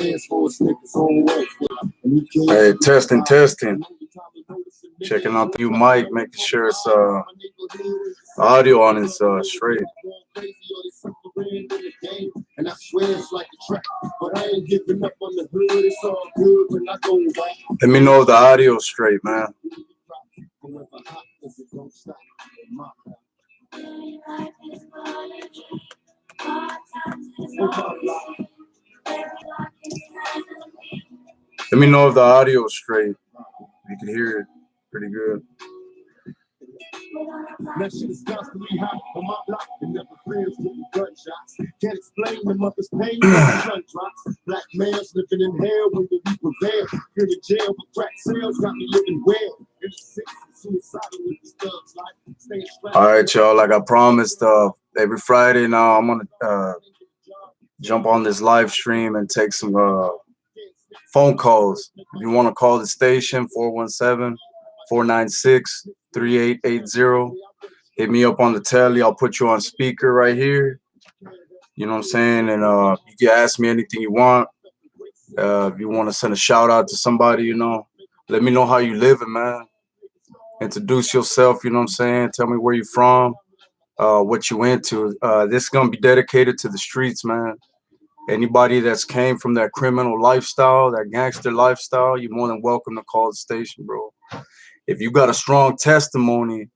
Hey, testing, testing. Checking out the new mic, making sure it's audio on is straight. Let me know if the audio is straight, man. Let me know if the audio is straight. You can hear it pretty good. That shit is constantly hot on my block and never clears with the gunshots. Can't explain the mother's pain when the sun drops. Black man slipping in hell when the week prevail. You're in jail with crack sales, got me living well. All right, y'all. Like I promised, every Friday now I'm gonna jump on this live stream and take some phone calls. If you want to call the station, 417-496-3880. Hit me up on the telly. I'll put you on speaker right here. You know what I'm saying? And you can ask me anything you want. If you want to send a shout out to somebody, you know, let me know how you living, man. Introduce yourself, you know what I'm saying? Tell me where you're from, what you into. This is going to be dedicated to the streets, man. Anybody that's came from that criminal lifestyle, that gangster lifestyle, you're more than welcome to call the station, bro. If you got a strong testimony,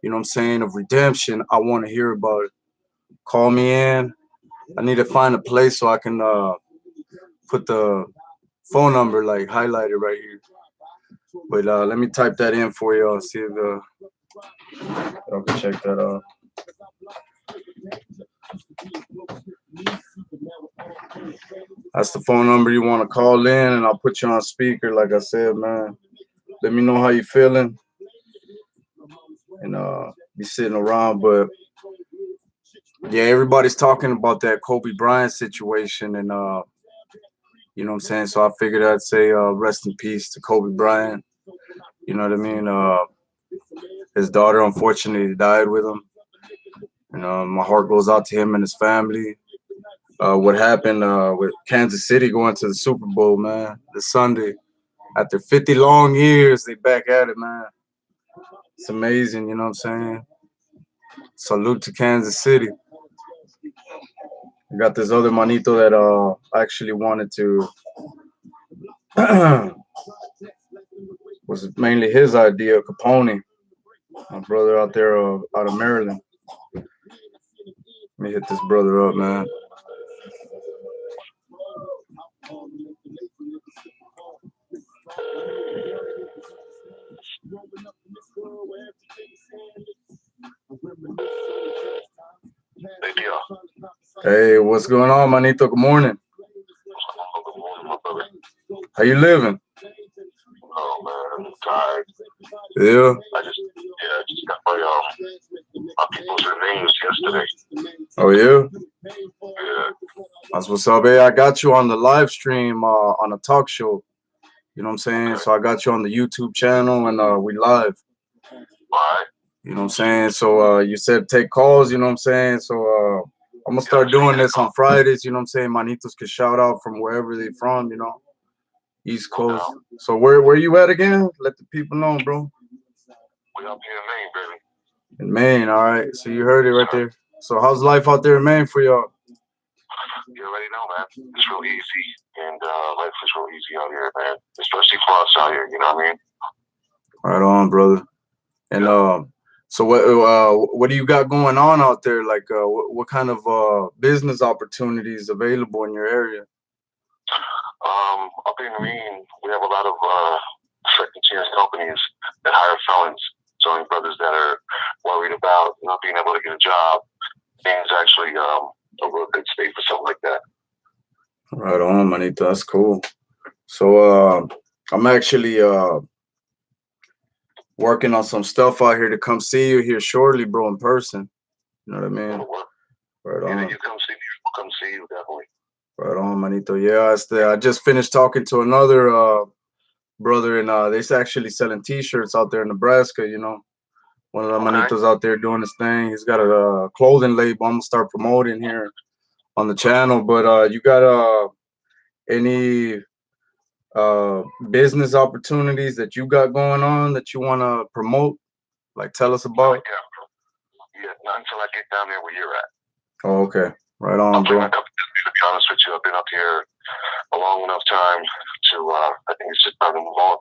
you know what I'm saying, of redemption, I want to hear about it. Call me in. I need to find a place so I can put the phone number like highlighted right here. But let me type that in for y'all. See if y'all can check that out. That's the phone number you want to call in, and I'll put you on speaker. Like I said, man, let me know how you feeling, and be sitting around. But yeah, everybody's talking about that Kobe Bryant situation, and you know what I'm saying. So I figured I'd say rest in peace to Kobe Bryant. You know what I mean? His daughter unfortunately died with him. And my heart goes out to him and his family. What happened with Kansas City going to the Super Bowl, man, this Sunday. After 50 long years, they back at it, man. It's amazing, you know what I'm saying? Salute to Kansas City. I got this other manito that actually wanted to was mainly his idea, Capone. My brother out there out of Maryland. Let me hit this brother up, man. Hey, what's going on, manito? Good morning. How you living? Oh man, I'm tired. Yeah. I just got my people's names yesterday. Oh yeah. Yeah. That's what's up. Hey, I got you on the live stream on a talk show. You know what I'm saying? So I got you on the YouTube channel and we live. Alright. You know what I'm saying? So you said take calls, you know what I'm saying? So I'm gonna start doing this on Fridays, you know what I'm saying? Manitos can shout out from wherever they're from, you know. East Coast. So where you at again? Let the people know, bro. We up here in Maine, baby. In Maine, all right. So you heard it right there. So how's life out there in Maine for y'all? You already know, man. It's real easy, and life is real easy out here, man. Especially for us out here, you know what I mean? Right on, brother. And so what do you got going on out there? Like what kind of business opportunities available in your area? Up in Maine, we have a lot of second chance companies that hire felons, selling brothers that are worried about not being able to get a job. Maine's actually a real good state for something like that. Right on, manito. That's cool. So I'm actually working on some stuff out here to come see you here shortly, bro, in person. You know what I mean? Right on. Yeah, you come see me. We'll come see you, definitely. Right on, manito. Yeah, I just finished talking to another brother, and they're actually selling T-shirts out there in Nebraska. You know, one of the manitos out there doing his thing. He's got a clothing label. I'm gonna start promoting here on the channel. But you got any business opportunities that you got going on that you want to promote? Like, tell us about. Yeah, not until I get down there where you're at. Oh, okay. Right on, bro. To be honest with you, I've been up here a long enough time to, I think it's just time to move on.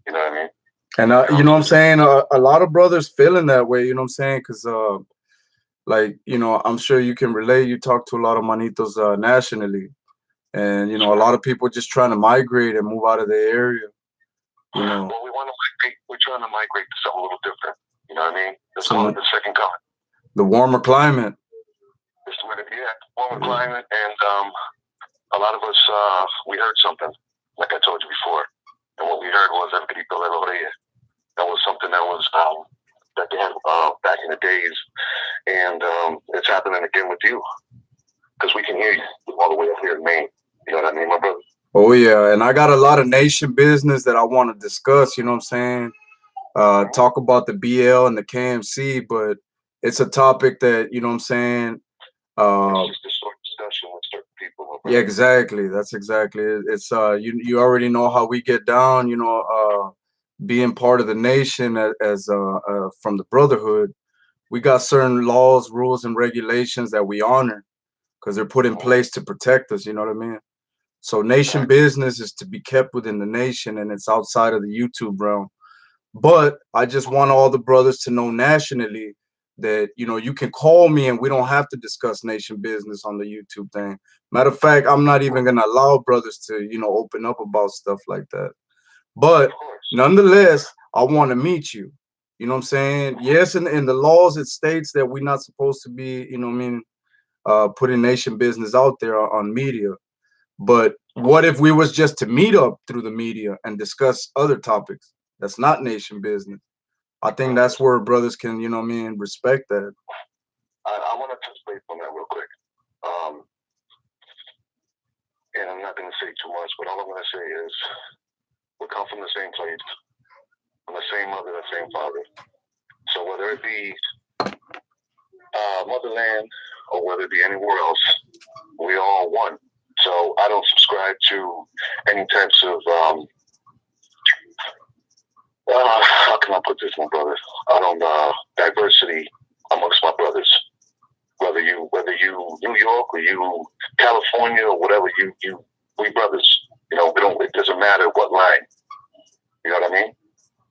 You know what I mean? And, you know what I'm saying? A lot of brothers feeling that way, you know what I'm saying? Because, like, you know, I'm sure you can relate. You talk to a lot of manitos nationally. And, you know, a lot of people just trying to migrate and move out of their area. You know. Well, we want to migrate. We're trying to migrate to something a little different. You know what I mean? Let's call it the second coming. The warmer climate. Warmer climate, and a lot of us, we heard something, like I told you before, and what we heard was El Grito de la Orilla. That was something that was that they had back in the days, and it's happening again with you, because we can hear you all the way up here in Maine. You know what I mean, my brother? Oh yeah, and I got a lot of nation business that I want to discuss. You know what I'm saying? Talk about the BL and the KMC, but it's a topic that, you know what I'm saying. It's just a short discussion with certain people. Yeah, exactly. That's exactly it. It's you already know how we get down. You know, being part of the nation as from the brotherhood, we got certain laws, rules, and regulations that we honor because they're put in place to protect us. You know what I mean? So nation business is to be kept within the nation, and it's outside of the YouTube realm. But I just want all the brothers to know nationally that, you know, you can call me and we don't have to discuss nation business on the YouTube thing. Matter of fact, I'm not even going to allow brothers to, you know, open up about stuff like that. But nonetheless, I want to meet you. You know what I'm saying? Yes, in the laws, it states that we're not supposed to be, you know what I mean, putting nation business out there on media. But what if we was just to meet up through the media and discuss other topics? That's not nation business. I think that's where brothers can, you know what I mean, respect that. I want to touch base on that real quick. And I'm not going to say too much, but all I'm going to say is we come from the same place, from the same mother, the same father. So whether it be motherland or whether it be anywhere else, we all one. So I don't subscribe to any types of how can I put this, my brother? I don't diversity amongst my brothers. Whether you New York or you California or whatever, we brothers. You know, it doesn't matter what line. You know what I mean? It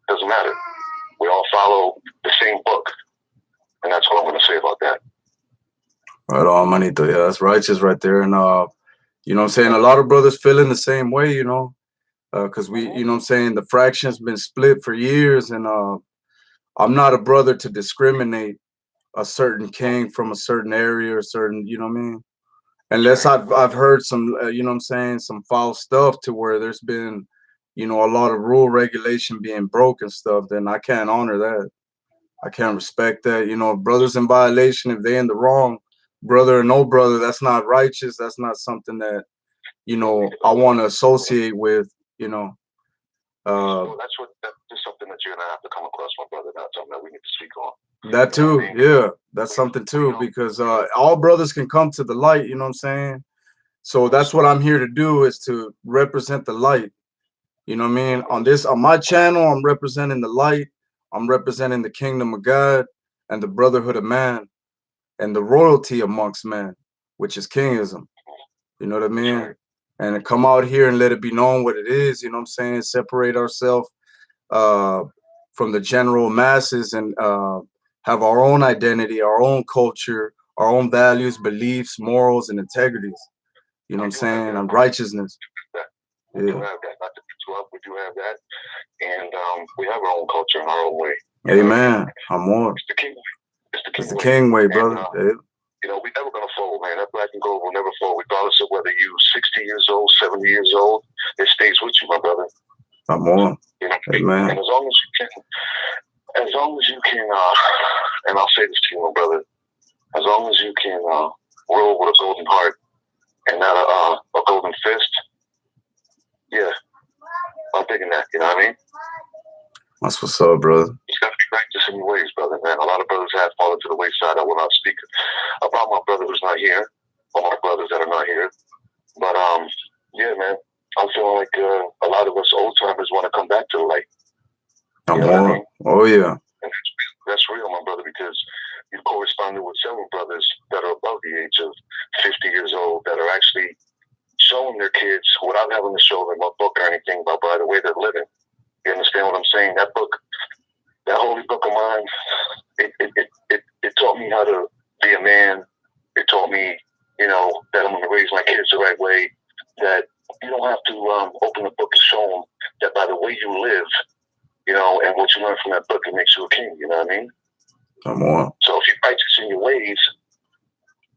doesn't matter. We all follow the same book. And that's what I'm gonna say about that. Right on, manito. Yeah, that's righteous right there. And you know what I'm saying? A lot of brothers feeling the same way, you know. Because we, you know what I'm saying, the fraction's been split for years, and I'm not a brother to discriminate a certain king from a certain area or certain, you know what I mean? Unless I've heard some, you know what I'm saying, some foul stuff to where there's been, you know, a lot of rule regulation being broken stuff, then I can't honor that. I can't respect that. You know, if brothers in violation, if they're in the wrong, brother or no brother, that's not righteous. That's not something that, you know, I want to associate with. You know, well, that's something that you're gonna have to come across, my brother. That's something that we need to speak on. That too, yeah, that's something too, because all brothers can come to the light. You know what I'm saying? So that's what I'm here to do, is to represent the light. You know what I mean? On my channel, I'm representing the light. I'm representing the kingdom of God and the brotherhood of man and the royalty amongst men, which is kingism. You know what I mean? And to come out here and let it be known what it is, you know what I'm saying? Separate ourselves from the general masses and have our own identity, our own culture, our own values, beliefs, morals, and integrities. You know what I'm saying? And righteousness. We do have that. Not to beat you up, we do have that. And we have our own culture in our own way. Amen. Amor. It's the king way. It's the king way, brother. You know, we're never going to fold, man. That black and gold will never fold, regardless of whether you're 60 years old, 70 years old. It stays with you, my brother. Amor. You know? Amen. And as long as you can, and I'll say this to you, my brother, as long as you can rule with a golden heart and not a golden fist, yeah, I'm thinking that, you know what I mean? That's what's up, brother. You got to be righteous in your ways, brother, man. A lot of brothers have fallen to the wayside. I will not speak about my brother who's not here, or my brothers that are not here. But Yeah, man. I'm feeling like a lot of us old timers want to come back to the light. I'm on. Oh yeah. And that's real, my brother, because you've corresponded with several brothers that are above the age of 50 years old that are actually showing their kids without having to show them a book or anything, but by the way they're living. You understand what I'm saying? That book, that holy book of mine, it taught me how to be a man. It taught me, that I'm going to raise my kids the right way, that you don't have to open the book and show them that by the way you live, and what you learn from that book, it makes you a king. You know what I mean? I'm on. So if you're righteous in your ways,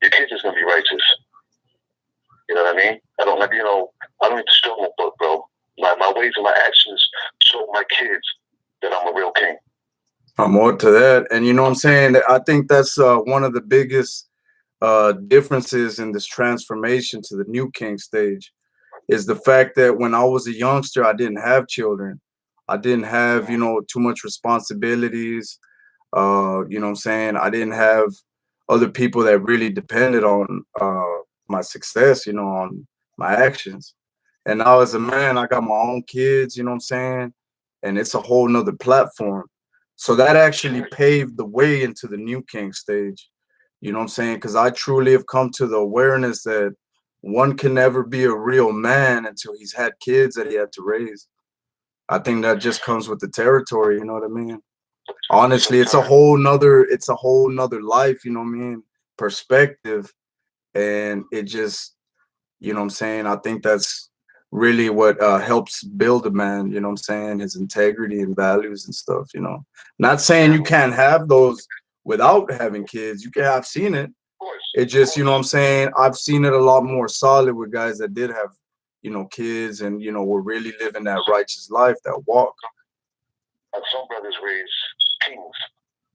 your kids is going to be righteous. You know what I mean? I don't need to show them a book, bro. My ways and my actions show my kids that I'm a real king. I'm more to that. And you know what I'm saying? I think that's one of the biggest differences in this transformation to the new king stage is the fact that when I was a youngster, I didn't have children. I didn't have, too much responsibilities. You know what I'm saying? I didn't have other people that really depended on my success, on my actions. And now as a man, I got my own kids, you know what I'm saying? And it's a whole nother platform. So that actually paved the way into the new king stage. You know what I'm saying? Because I truly have come to the awareness that one can never be a real man until he's had kids that he had to raise. I think that just comes with the territory, you know what I mean? Honestly, it's a whole nother life, you know what I mean? Perspective. And it just, you know what I'm saying? I think that's really what helps build a man, you know what I'm saying? His integrity and values and stuff, Not saying you can't have those without having kids. I've seen it. It just, you know what I'm saying? I've seen it a lot more solid with guys that did have, kids and, were really living that righteous life, that walk. Some brothers raise kings.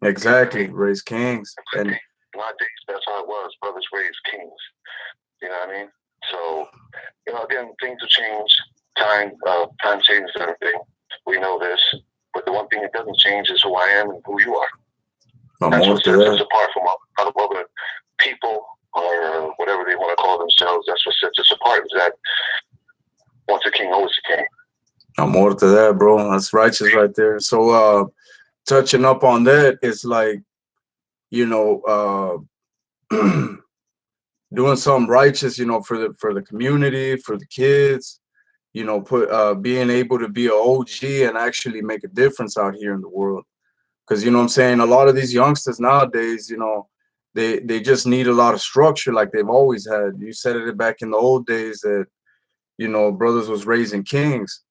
Exactly, raise kings. And nowadays, that's how it was. Brothers raise kings. You know what I mean? So, again, things have changed. Time changes everything. We know this. But the one thing that doesn't change is who I am and who you are. That's what sets us apart from other people or whatever they want to call themselves. That's what sets us apart, is that once a king, always a king. I'm more to that, bro. That's righteous right there. So touching up on that, it's like, doing something righteous, for the community, for the kids, being able to be an OG and actually make a difference out here in the world. Because, you know what I'm saying, a lot of these youngsters nowadays, they just need a lot of structure like they've always had. You said it back in the old days that, brothers was raising kings.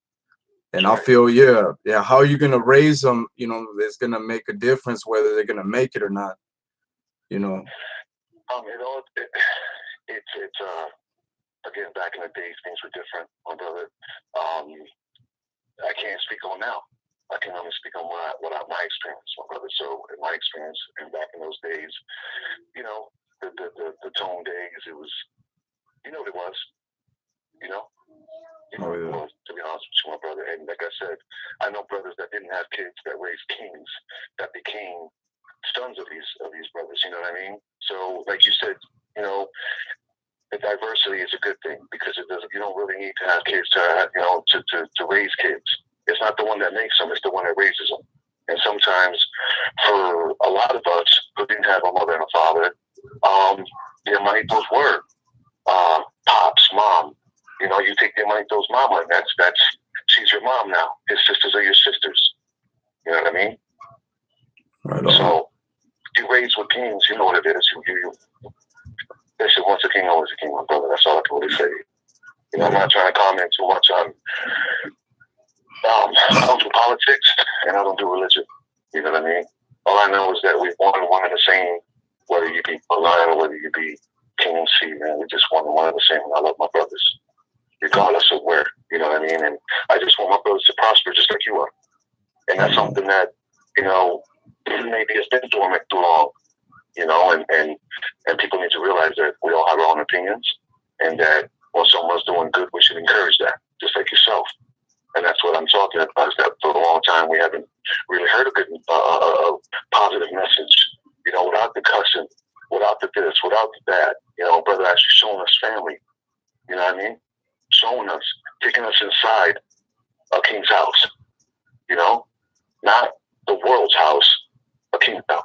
And I feel, how are you going to raise them, is going to make a difference whether they're going to make it or not, It's again, back in the days, things were different, my brother. I can't speak on now. I can only speak on my experience, my brother. So in my experience, and back in those days, the tone days, it was, what it was, it was, to be honest with you, my brother. And like I said, I know brothers that didn't have kids that raised kings that became sons of these brothers. You know what I mean? So, like you said, the diversity is a good thing because it doesn't. You don't really need to have kids to raise kids. It's not the one that makes them; it's the one that raises them. And sometimes, for a lot of us who didn't have a mother and a father, their manitos were pops, mom. You take their manitos mama, and that's she's your mom now. His sisters are your sisters. You know what I mean? Right on. So you raise with kings, you know what it is. You they said once a king, always a king, my brother. That's all I can really say. I'm not trying to comment too much on. I don't do politics and I don't do religion. You know what I mean? All I know is that we one and the same. Whether you be a lion or whether you be king and sea, man, we just one and the same. I love my brothers, regardless of where. You know what I mean? And I just want my brothers to prosper, just like you are. And that's something that maybe has been dormant too long. And people need to realize that we all have our own opinions, and that when someone's doing good, we should encourage that, just like yourself. And that's what I'm talking about. Is that for a long time we haven't really heard a good, positive message. Without the cussing, without the this, without the that. Brother actually showing us family. You know what I mean? Showing kicking us inside a king's house, you know, not the world's house, a king's house.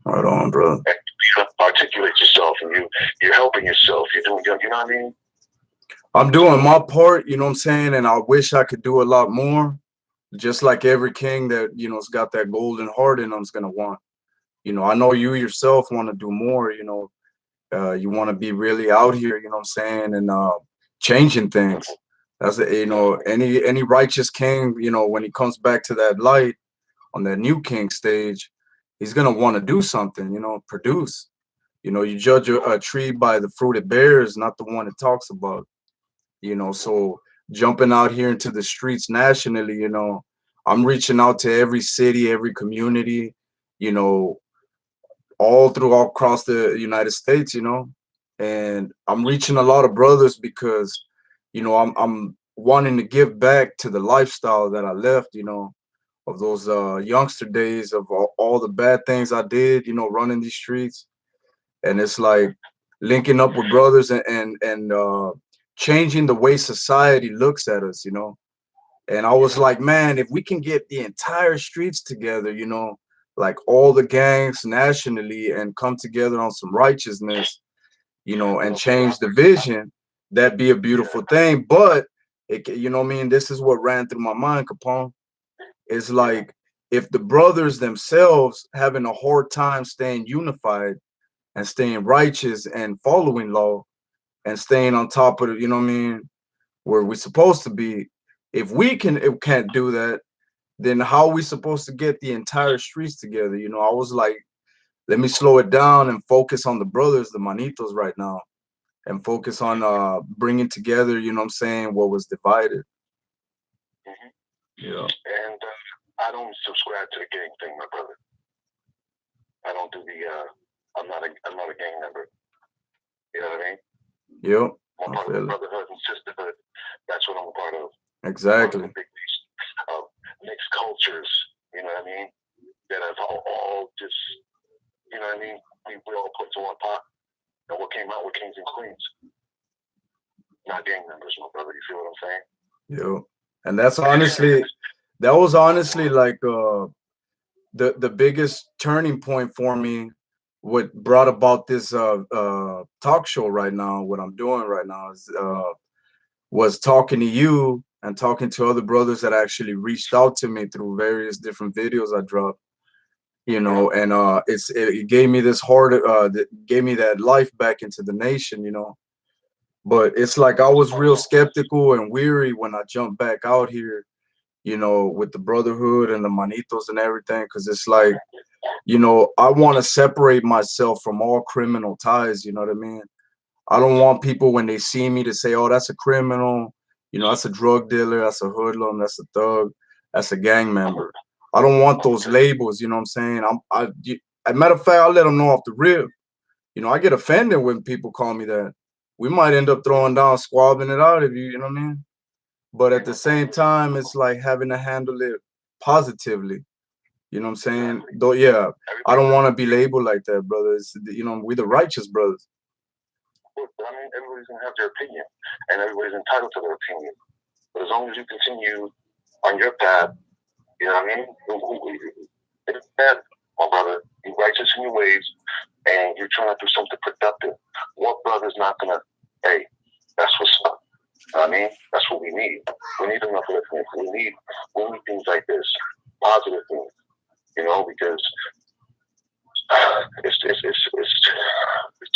Right on, brother. And you articulate yourself, and you're helping yourself. You're doing, you know what I mean? I'm doing my part, you know what I'm saying, and I wish I could do a lot more. Just like every king that, you know, has got that golden heart in them's gonna want. You know, I know you yourself want to do more, you know. You want to be really out here, you know what I'm saying, and changing things. That's you know, any righteous king, you know, when he comes back to that light on that new king stage, he's gonna want to do something, you know, produce. You know, you judge a tree by the fruit it bears, not the one it talks about. You know, so jumping out here into the streets nationally, you know, I'm reaching out to every city, every community, you know, all across the United States, you know, and I'm reaching a lot of brothers because, you know, I'm wanting to give back to the lifestyle that I left, you know, of those youngster days of all the bad things I did, you know, running these streets, and it's like linking up with brothers and changing the way society looks at us, you know. And I was like, man, if we can get the entire streets together, you know, like all the gangs nationally and come together on some righteousness, you know, and change the vision, that'd be a beautiful thing. But it, you know what I mean? This is what ran through my mind, Capone. It's like if the brothers themselves having a hard time staying unified and staying righteous and following law and staying on top of it, you know what I mean, where we're supposed to be. If we can't do that, then how are we supposed to get the entire streets together? You know, I was like, let me slow it down and focus on the brothers, the manitos right now, and focus on bringing together, you know what I'm saying, what was divided. Mm-hmm. Yeah. And I don't subscribe to the gang thing, my brother. I don't do the. I'm not a gang member. You know what I mean? Yep. I'm part of the brotherhood and sisterhood. That's what I'm a part of. Exactly. Big mixed cultures. You know what I mean? That have all just. You know what I mean? We all put to one pot, and what came out were kings and queens, not gang members, my brother. You feel what I'm saying? Yep. And that's honestly, that was honestly like the biggest turning point for me. What brought about this talk show right now, what I'm doing right now is was talking to you and talking to other brothers that actually reached out to me through various different videos I dropped, you know, and it gave me this heart, that gave me that life back into the nation, you know. But it's like I was real skeptical and weary when I jumped back out here, you know, with the brotherhood and the manitos and everything, because it's like, you know, I want to separate myself from all criminal ties, you know what I mean? I don't want people when they see me to say, oh, that's a criminal, you know, that's a drug dealer, that's a hoodlum, that's a thug, that's a gang member. I don't want those labels, you know what I'm saying? As a matter of fact, I let them know off the rip. You know, I get offended when people call me that. We might end up throwing down, squabbing it out of you know what I mean? But at the same time, it's like having to handle it positively. You know what I'm saying? Though, yeah, I don't want to be labeled like that, brothers. You know, we the righteous brothers. I mean, everybody's gonna have their opinion, and everybody's entitled to their opinion. But as long as you continue on your path, you know what I mean? It's bad, my brother. You're righteous in your ways, and you're trying to do something productive. What brother's not gonna? Hey, that's what's up. You know what I mean, that's what we need. We need enough of this. We need things like this, positive things. You know, because it's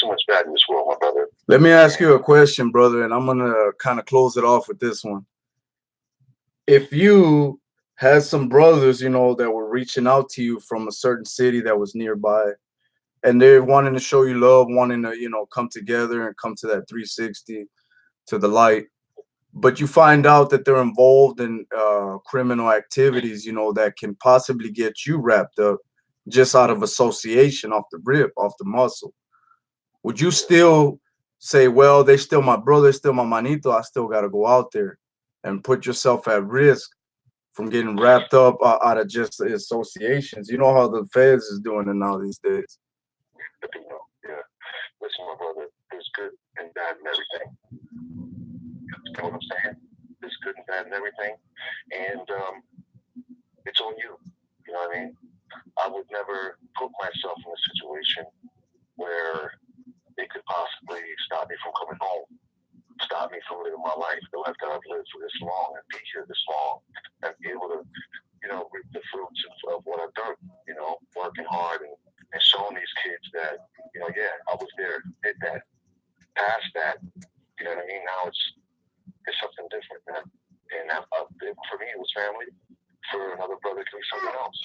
too much bad in this world, my brother. Let me ask you a question, brother, and I'm gonna kind of close it off with this one. If you had some brothers, you know, that were reaching out to you from a certain city that was nearby, and they're wanting to show you love, wanting to, you know, come together and come to that 360 to the light, but you find out that they're involved in criminal activities, you know, that can possibly get you wrapped up just out of association, off the rip, off the muscle. Would you still say, well, they're still my brother, still my manito, I still got to go out there and put yourself at risk from getting wrapped up out of just associations? You know how the feds is doing it now these days. Yeah. Listen, my brother, there's good and bad in everything. You know what I'm saying? that and everything. And it's on you. You know what I mean? I would never put myself in a situation where it could possibly stop me from coming home, stop me from living my life, the life that I've lived for this long and be here this long and be able to, you know, reap the fruits of what I've done, you know, working hard and showing these kids that, you know, yeah, I was there, did that, past that, you know what I mean? Now it's something different, man. And for me, it was family. For another brother, it could be something else.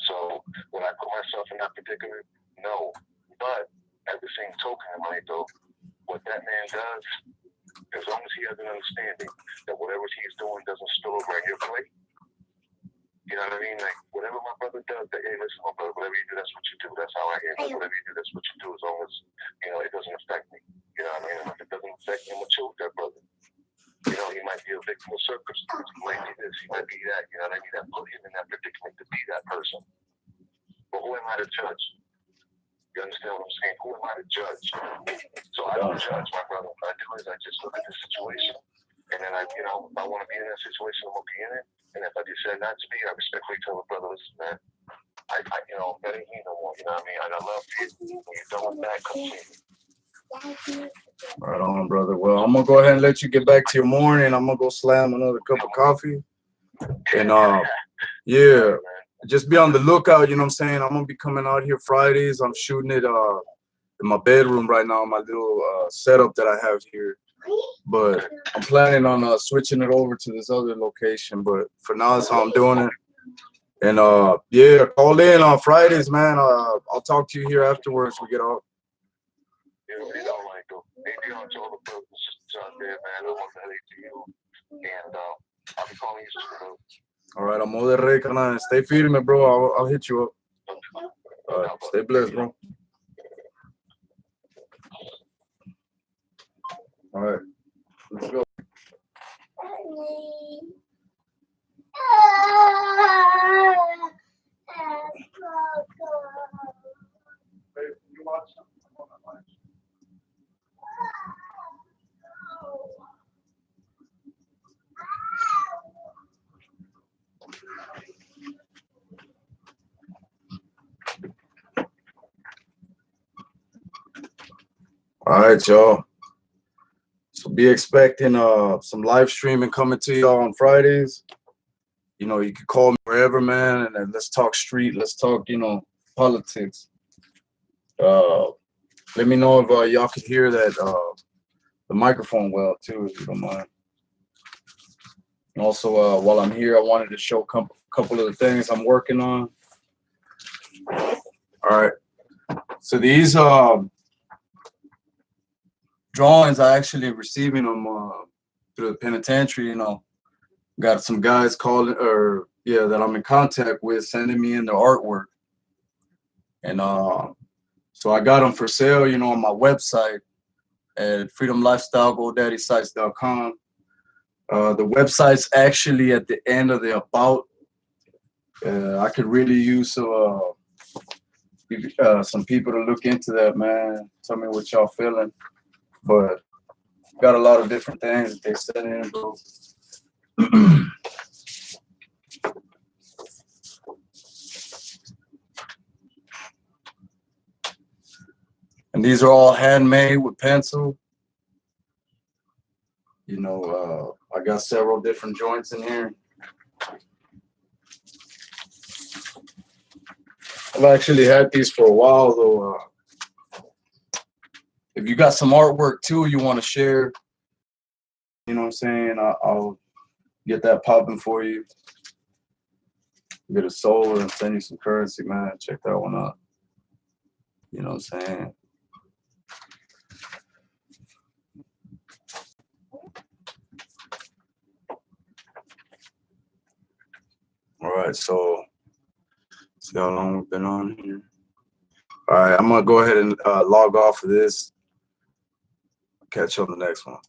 So when I put myself in that particular, no. But at the same token, Manito, what that man does, as long as he has an understanding that whatever he's doing doesn't spill over on your plate, you know what I mean? Like, whatever my brother does, that, hey, listen, my brother, whatever you do, that's what you do. That's how I am. Whatever you do, that's what you do, as long as, you know, it doesn't affect me. You know what I mean? And if it doesn't affect me, I'm going to chill with that brother. You know, he might be a victim of circumstance. He might be this, he might be that. You know what I mean? That put him in that predicament to be that person. But who am I to judge? You understand what I'm saying? Who am I to judge? So I don't judge my brother. What I do is I just look at the situation. And then if I want to be in that situation, I'm going to be in it. And if I decide not to be, I respectfully tell the brother, listen, man, that ain't me no more. You know what I mean? And I love you. When you're done with that, come see me. Right on, brother. Well, I'm gonna go ahead and let you get back to your morning. I'm gonna go slam another cup of coffee. And yeah, just be on the lookout, you know what I'm saying? I'm gonna be coming out here Fridays. I'm shooting it in my bedroom right now, my little setup that I have here. But I'm planning on switching it over to this other location. But for now, that's how I'm doing it. And yeah, call in on Fridays, man. I'll talk to you here afterwards. We get off. You know, like, hey, Dion, to all the brothers and sisters out there, man, I want to say to you. And I'll be calling you soon. All right, I'm over there, Rey. Stay firme, bro. I'll hit you up. All right, stay blessed, bro. All right, let's go. All right, y'all. So be expecting some live streaming coming to y'all on Fridays. You know, you can call me wherever, man, and then let's talk street. Let's talk, politics. Let me know if y'all can hear that the microphone well too, if you don't mind. And also, while I'm here, I wanted to show a couple of the things I'm working on. All right. So these drawings, I actually receiving them through the penitentiary. Got some guys calling, that I'm in contact with, sending me in their artwork. And so I got them for sale, on my website at freedomlifestylegodaddysites.com. The website's actually at the end of the about. I could really use some people to look into that, man. Tell me what y'all feeling. But got a lot of different things that they sent in, bro. And these are all handmade with pencil. I got several different joints in here. I've actually had these for a while, though. If you got some artwork too you want to share, you know what I'm saying, I'll get that popping for you. Get a solar and send you some currency, man. Check that one out. You know what I'm saying? All right, so see how long we've been on here. All right, I'm gonna go ahead and log off of this. Catch you on the next one.